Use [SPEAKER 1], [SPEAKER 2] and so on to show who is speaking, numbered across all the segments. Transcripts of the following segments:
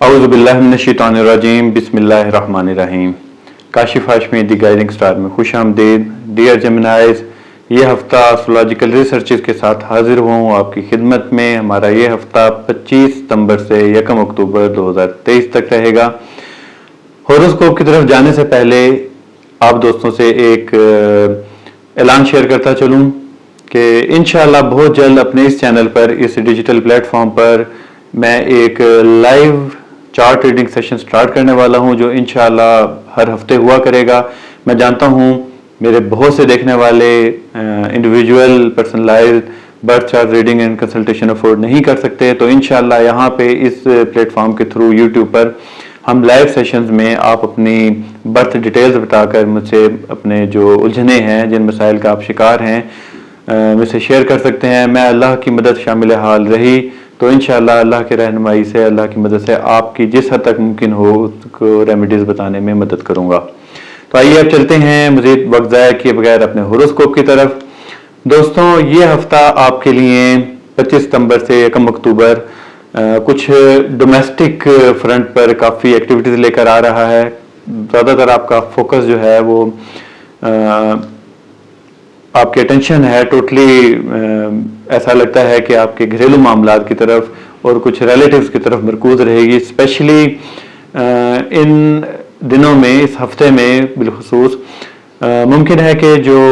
[SPEAKER 1] اعوذ باللہ من الشیطان الرجیم بسم اللہ الرحمن الرحیم۔ کاشف ہاشمی دی گائیڈنگ سٹار میں خوش آمدید۔ ڈیئر جیمنائز، یہ ہفتہ اسٹرولوجیکل ریسرچز کے ساتھ حاضر ہوں آپ کی خدمت میں۔ ہمارا یہ ہفتہ 25 ستمبر سے 1 اکتوبر 2023 تک رہے گا۔ ہوروسکوپ کی طرف جانے سے پہلے آپ دوستوں سے ایک اعلان شیئر کرتا چلوں کہ انشاءاللہ بہت جلد اپنے اس چینل پر، اس ڈیجیٹل پلیٹ فارم پر میں ایک live chart reading session start کرنے والا ہوں جو انشاءاللہ ہر ہفتے ہوا کرے گا۔ میں جانتا ہوں میرے بہت سے دیکھنے والے individual personalise birth chart reading and consultation afford نہیں کر سکتے، تو انشاءاللہ یہاں پہ اس پلیٹ فارم کے تھرو یوٹیوب پر ہم لائیو سیشنز میں آپ اپنی برتھ ڈیٹیلز بتا کر مجھ سے اپنے جو الجھنے ہیں، جن مسائل کا آپ شکار ہیں، مجھ سے شیئر کر سکتے ہیں۔ میں اللہ کی مدد شامل حال رہی تو انشاءاللہ اللہ کے رہنمائی سے، اللہ کی مدد سے آپ کی جس حد تک ممکن ہو اس کو ریمیڈیز بتانے میں مدد کروں گا۔ تو آئیے اب چلتے ہیں مزید وقت ضائع کیے بغیر اپنے ہوروسکوپ کی طرف۔ دوستوں، یہ ہفتہ آپ کے لیے 25 ستمبر سے 1 اکتوبر کچھ ڈومیسٹک فرنٹ پر کافی ایکٹیویٹیز لے کر آ رہا ہے۔ زیادہ تر آپ کا فوکس جو ہے وہ آپ کی اٹینشن ہے ٹوٹلی ایسا لگتا ہے کہ آپ کے گھریلو معاملات کی طرف اور کچھ ریلیٹیوز کی طرف مرکوز رہے گی، اسپیشلی ان دنوں میں، اس ہفتے میں بالخصوص ممکن ہے کہ جو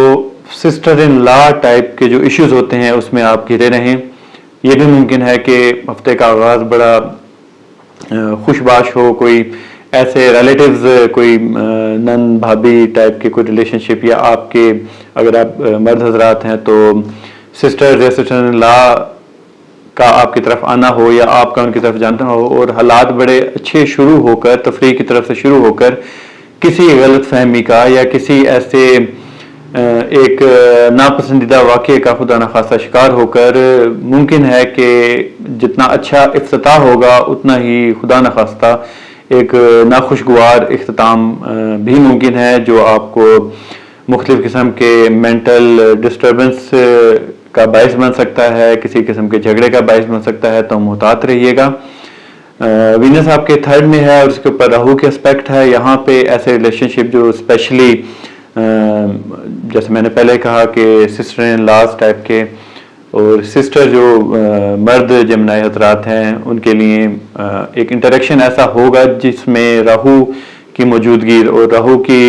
[SPEAKER 1] سسٹر ان لا ٹائپ کے جو ایشوز ہوتے ہیں اس میں آپ گھرے رہیں۔ یہ بھی ممکن ہے کہ ہفتے کا آغاز بڑا خوش باش ہو، کوئی ایسے ریلیٹیوز، کوئی نن بھابھی ٹائپ کے کوئی ریلیشن شپ، یا آپ کے اگر آپ مرد حضرات ہیں تو سسٹر یا سسٹر ان لا کا آپ کی طرف آنا ہو یا آپ کا ان کی طرف جانا ہو، اور حالات بڑے اچھے شروع ہو کر، تفریح کی طرف سے شروع ہو کر کسی غلط فہمی کا یا کسی ایسے ایک ناپسندیدہ واقعے کا خدا نخواستہ شکار ہو کر ممکن ہے کہ جتنا اچھا افتتاح ہوگا اتنا ہی خدا نخواستہ ایک ناخوشگوار اختتام بھی ممکن ہے، جو آپ کو مختلف قسم کے مینٹل ڈسٹربنس کا باعث بن سکتا ہے، کسی قسم کے جھگڑے کا باعث بن سکتا ہے، تو محتاط رہیے گا۔ وینس آپ کے 3rd میں ہے اور اس کے اوپر راہو کے اسپیکٹ ہے۔ یہاں پہ ایسے ریلیشن شپ جو اسپیشلی جیسے میں نے پہلے کہا کہ سسٹر ان لاز ٹائپ کے، اور سسٹر جو مرد جمنائی حضرات ہیں ان کے لیے ایک انٹریکشن ایسا ہوگا جس میں راہو کی موجودگی اور راہو کی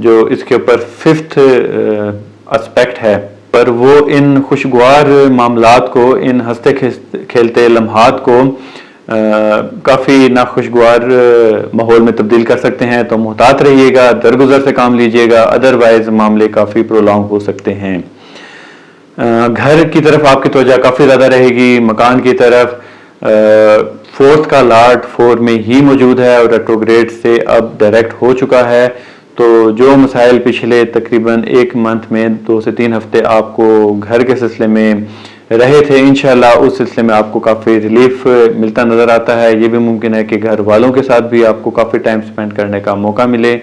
[SPEAKER 1] جو اس کے اوپر 5th اسپیکٹ ہے، پر وہ ان خوشگوار معاملات کو، ان ہنستے کھیلتے لمحات کو کافی ناخوشگوار ماحول میں تبدیل کر سکتے ہیں، تو محتاط رہیے گا، درگزر سے کام لیجیے گا، ادروائز معاملے کافی پرولونگ ہو سکتے ہیں۔ گھر کی طرف آپ کی توجہ کافی زیادہ رہے گی، مکان کی طرف۔ 4th کا لارڈ 4 میں ہی موجود ہے اور ریٹروگریڈ سے اب ڈائریکٹ ہو چکا ہے، تو جو مسائل پچھلے تقریباً 1 منتھ میں 2 سے 3 ہفتے آپ کو گھر کے سلسلے میں رہے تھے، انشاءاللہ اس سلسلے میں آپ کو کافی ریلیف ملتا نظر آتا ہے۔ یہ بھی ممکن ہے کہ گھر والوں کے ساتھ بھی آپ کو کافی ٹائم سپینڈ کرنے کا موقع ملے۔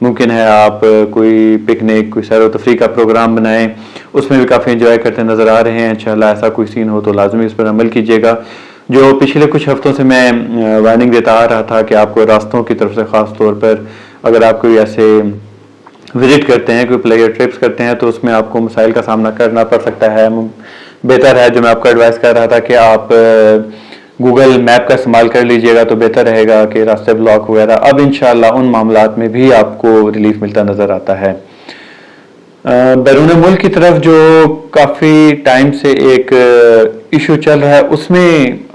[SPEAKER 1] ممکن ہے آپ کوئی پکنک، کوئی سیر و تفریح کا پروگرام بنائیں، اس میں بھی کافی انجوائے کرتے نظر آ رہے ہیں۔ انشاءاللہ ایسا کوئی سین ہو تو لازمی اس پر عمل کیجیے گا۔ جو پچھلے کچھ ہفتوں سے میں وارننگ دیتا آ رہا تھا کہ آپ کو راستوں کی طرف سے، خاص طور پر اگر آپ کوئی ایسے وزٹ کرتے ہیں، کوئی پلیئر ٹرپس کرتے ہیں، تو اس میں آپ کو مسائل کا سامنا کرنا پڑ سکتا ہے۔ بہتر ہے، جو میں آپ کو ایڈوائز کر رہا تھا کہ آپ گوگل میپ کا استعمال کر لیجئے گا تو بہتر رہے گا کہ راستے بلاک وغیرہ، اب انشاءاللہ ان معاملات میں بھی آپ کو ریلیف ملتا نظر آتا ہے۔ بیرون ملک کی طرف جو کافی ٹائم سے ایک ایشو چل رہا ہے، اس میں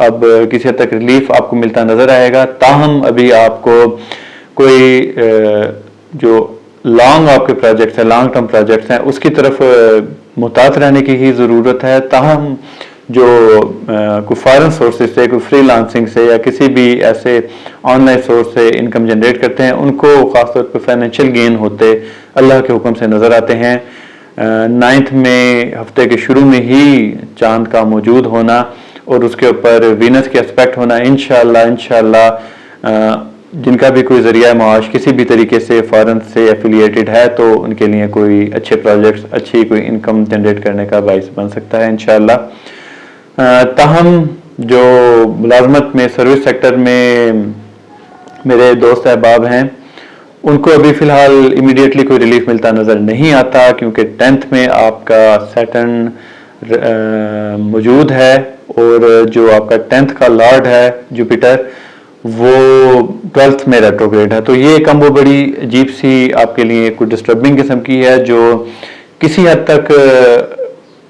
[SPEAKER 1] اب کسی حد تک ریلیف آپ کو ملتا نظر آئے گا، تاہم ابھی آپ کو کوئی جو لانگ آپ کے پروجیکٹس ہیں، لانگ ٹرم پروجیکٹس ہیں، اس کی طرف محتاط رہنے کی ہی ضرورت ہے۔ تاہم جو کوئی فارن سورسز سے، کوئی فری لانسنگ سے یا کسی بھی ایسے آن لائن سورس سے انکم جنریٹ کرتے ہیں، ان کو خاص طور پہ فائنینشیل گین ہوتے اللہ کے حکم سے نظر آتے ہیں۔ 9th میں ہفتے کے شروع میں ہی چاند کا موجود ہونا اور اس کے اوپر وینس کے اسپیکٹ ہونا، انشاءاللہ جن کا بھی کوئی ذریعہ معاش کسی بھی طریقے سے فارن سے ایفیلیٹڈ ہے، تو ان کے لیے کوئی اچھے پروجیکٹس، اچھی کوئی انکم جنریٹ کرنے کا باعث بن سکتا ہے انشاءاللہ۔ تاہم جو ملازمت میں سروس سیکٹر میں میرے دوست احباب ہیں ان کو ابھی فی الحال امیڈیٹلی کوئی ریلیف ملتا نظر نہیں آتا، کیونکہ 10th میں آپ کا سیٹرن موجود ہے، اور جو آپ کا 10th کا لارڈ ہے جوپیٹر وہ 12th میں ریٹروگریڈ ہے. تو یہ کم و بڑی عجیب سی آپ کے لیے کوئی ڈسٹربنگ قسم کی ہے، جو کسی حد تک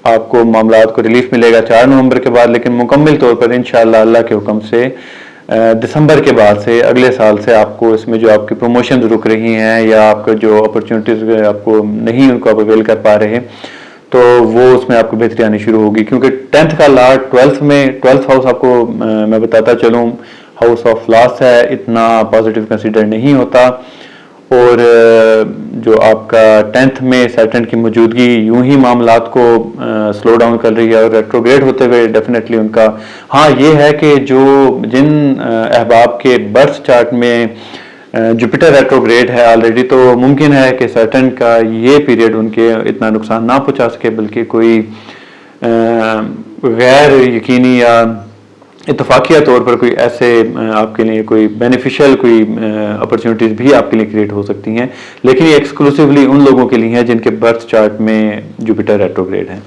[SPEAKER 1] آپ کو معاملات کو ریلیف ملے گا 4 نومبر کے بعد، لیکن مکمل طور پر انشاءاللہ اللہ کے حکم سے دسمبر کے بعد سے اگلے سال سے آپ کو اس میں جو آپ کی پروموشن رک رہی ہیں یا آپ کا جو اپرچونٹیز آپ کو نہیں ان کو آپ اویل کر پا رہے تو وہ اس میں آپ کو بہتری آنی شروع ہوگی. کیونکہ 10th کا لارڈ 12th میں 12th ہاؤس آپ کو میں بتاتا چلوں ہاؤس آف لاس ہے، اتنا پازیٹیو کنسیڈر نہیں ہوتا، اور جو آپ کا 10th میں سیٹرن کی موجودگی یوں ہی معاملات کو سلو ڈاؤن کر رہی ہے، اور ریٹروگریڈ ہوتے ہوئے ڈیفینیٹلی ان کا ہاں یہ ہے کہ جو جن احباب کے برتھ چارٹ میں جوپیٹر ریٹروگریڈ ہے آلریڈی، تو ممکن ہے کہ سیٹرن کا یہ پیریڈ ان کے اتنا نقصان نہ پہنچا سکے، بلکہ کوئی غیر یقینی یا اتفاقیہ طور پر کوئی ایسے آپ کے لیے کوئی بینیفیشل کوئی اپرچونٹیز بھی آپ کے لیے کریٹ ہو سکتی ہیں، لیکن یہ ایکسکلوسیولی ان لوگوں کے لیے ہیں جن کے برتھ چارٹ میں جوپیٹر ریٹروگریڈ ہے.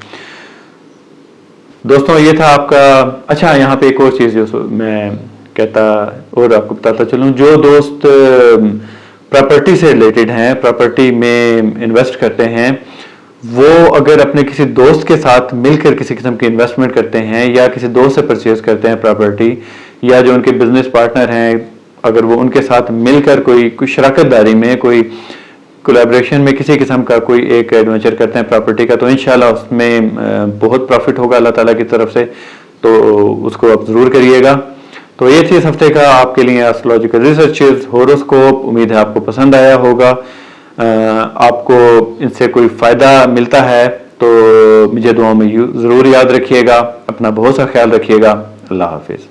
[SPEAKER 1] دوستوں یہ تھا آپ کا. اچھا یہاں پہ ایک اور چیز جو میں کہتا اور آپ کو بتاتا چلوں، جو دوست پراپرٹی سے ریلیٹڈ ہیں، پراپرٹی میں انویسٹ کرتے ہیں، وہ اگر اپنے کسی دوست کے ساتھ مل کر کسی قسم کی انویسٹمنٹ کرتے ہیں یا کسی دوست سے پرچیز کرتے ہیں پراپرٹی، یا جو ان کے بزنس پارٹنر ہیں اگر وہ ان کے ساتھ مل کر کوئی شراکت داری میں کوئی کولیبریشن میں کسی قسم کا کوئی ایک ایڈونچر کرتے ہیں پراپرٹی کا، تو انشاءاللہ اس میں بہت پروفٹ ہوگا اللہ تعالیٰ کی طرف سے، تو اس کو آپ ضرور کریے گا. تو یہ تھی اس ہفتے کا آپ کے لیے ایسٹرولوجیکل ریسرچز ہوروسکوپ. امید ہے آپ کو پسند آیا ہوگا. آپ کو ان سے کوئی فائدہ ملتا ہے تو مجھے دعاؤں میں ضرور یاد رکھیے گا. اپنا بہت سا خیال رکھیے گا. اللہ حافظ.